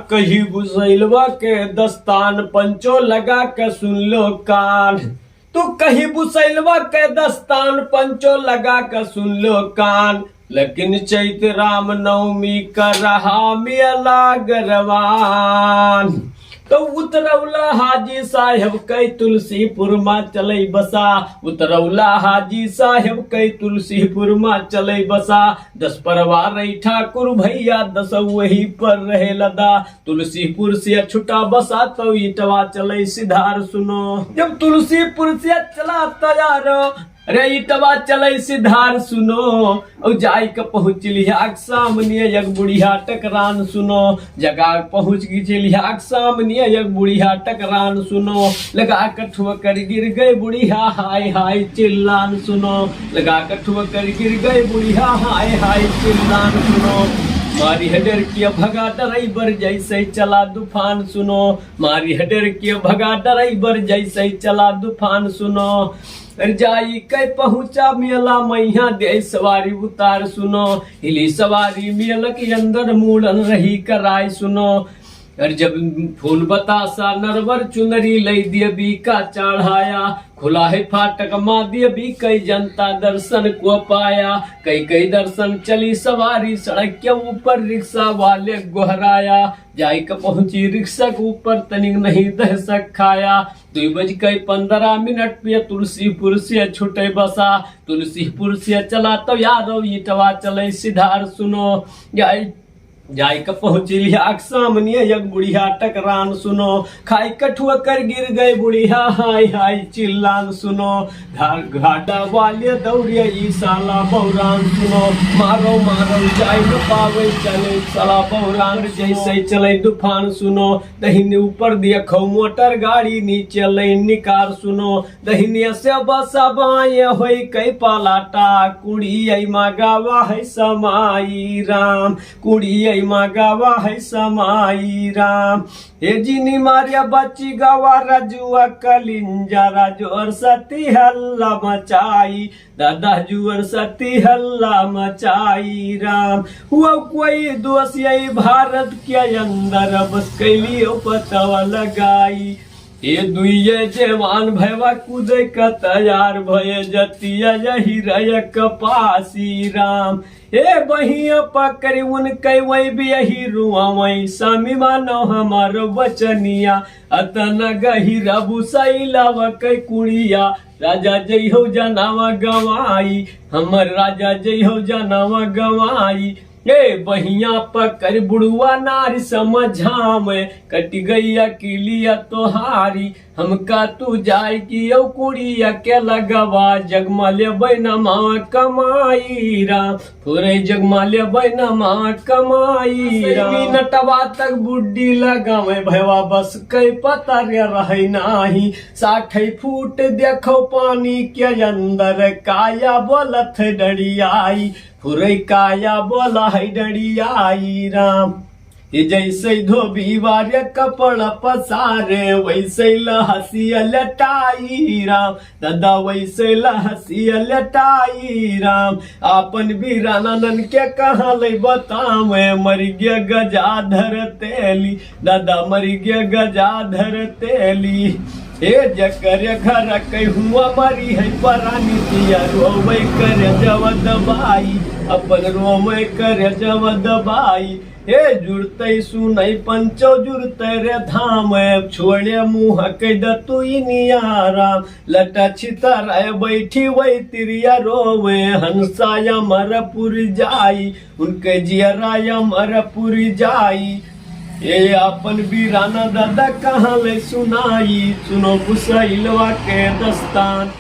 कही बुसैलवा के दस्तान पंचो लगा के सुन लो कान। तू कही बुसैलवा के दस्तान पंचो लगा के सुन लो कान। लेकिन चैत राम नवमी का रहा मेला गरवान। तो उतरौला हाजी साहेब कई तुलसीपुर मा चले बसा। उतरौला हाजी साहेब कई तुलसीपुर मा चले बसा। 10 परवार ठाकुर भैया 10 वही पर रहे लदा। तुलसीपुर से छुटा बसा तो ईटवा चले सिधार सुनो। जब तुलसीपुर से चला तैयार रे ईटवा चले सिधार सुनो। और जाय के पहुँच लिहाक सामने एक बुढ़िया टकरान सुनो। जगह पहुँच गई लिहाक सामने एक बुढ़िया टकरान सुनो। लगा कठुआ कर गिर गए बुढ़िया हाय हाय चिल्लान सुनो। लगा कठुआ कर गिर गए बुढ़िया हाय हाय चिल्लान सुनो। मारी हडर किया भगा ड्राइवर जैसे चला तूफान सुनो। मारी हडर किया भगा ड्राइवर जैसे चला तूफान सुनो। जाई कई पहुंचा मेला मैया दे सवारी उतार सुनो। हिली सवारी मेला के अंदर मूड़न रही कराई सुनो। और जब फूल बतासा नरवर चुनरी लई दिए बीका चढ़ाया। खुला है फाटक माँ दिए भी कई जनता दर्शन को पाया। कई दर्शन चली सवारी सड़क के ऊपर रिक्शा वाले गोहराया। जाई के पहुंची रिक्शा के ऊपर तनिक नहीं दह खाया। 2:15 पे तुलसीपुर से छुटे बसा। तुलसीपुर से चला तो यारो ईटवा चले सिधार सुनो। जाय के पहुंची लिहाक सामने एक बुढ़िया टकरान सुनो। खाई कठुआ कर गिर गए बुढ़िया हाय हाय चिल्लान सुनो। घाटा वाले दौड़िया ई साला बौरान सुनो। मारो मारो जाय न पावे चले साला बौरान जैसे चले तूफान सुनो। दहिने ऊपर देखो मोटर गाड़ी नीचे ले निकार सुनो। दहिने से बसा बाए होई कई पालाटा। कुड़ी आई मागावा है समाई राम। कुड़ी गावा है समाई राम। हे जिनी मारिया बच्ची गावा राजुआ कलिंजा। राजोर सती हल्ला मचाई। दादा जुअर सती हल्ला मचाई राम। हुआ कोई दोष यही भारत के अंदर बस कैली पतवा लगाई। ये दुइये जवान भैवा कूदे का तैयार भये जतिया यही रय कपासी राम। हे बहिया पकड़ी उनके वही भी यही रुआ वही स्वामी मानो हमारो बचनिया। अतन गहिरा बुसैला वकै कुड़िया। राजा जय हो जनावा गवाई। हमर राजा जय हो जनावा गवाई। ये बहिया पकड़ बुढ़ुआ नारी समझा में। कट गई अकेलिया तोहारी। हमका तू जाय की ओ कुड़िया के लगवा। जगमाले बैनमा कमाई राम। थोड़े जगमाले बैनमा कमाई राम। नटवा तक बुड्ढी लगावे भैवा बस कई पता रहे नाही। 60 फुट देखो पानी के अंदर काया बोलत डरियाई। फुरई काया बोला है डरियाई राम। ये जैसे धोबी वारे कपड़ा पसारे वैसे लहसिया लटाई राम। दादा वैसे लहसिया लटाई राम। आपन वीरानंदन के कहा ले बतावे। मर गया गजाधर तेली। दादा मर गया गजाधर तेली। हे जकर घर कई हुआ मरी है परानी दिया। रोवे कर जव दबाई। अपन रोवे कर जव दबाई। हे जुड़ते सुनई पंचो जुड़ते रे धाम। छोड़े मुँह के दतुई नियाराम। लटा छितर बैठी वही तिरिया रोवे। हंसाया मरपुर जाई। उनके जियराया मरपुर जाई। ये अपन वीराना दादा कहाँ ले सुनाई। सुनो बुसैलवा के दस्तान।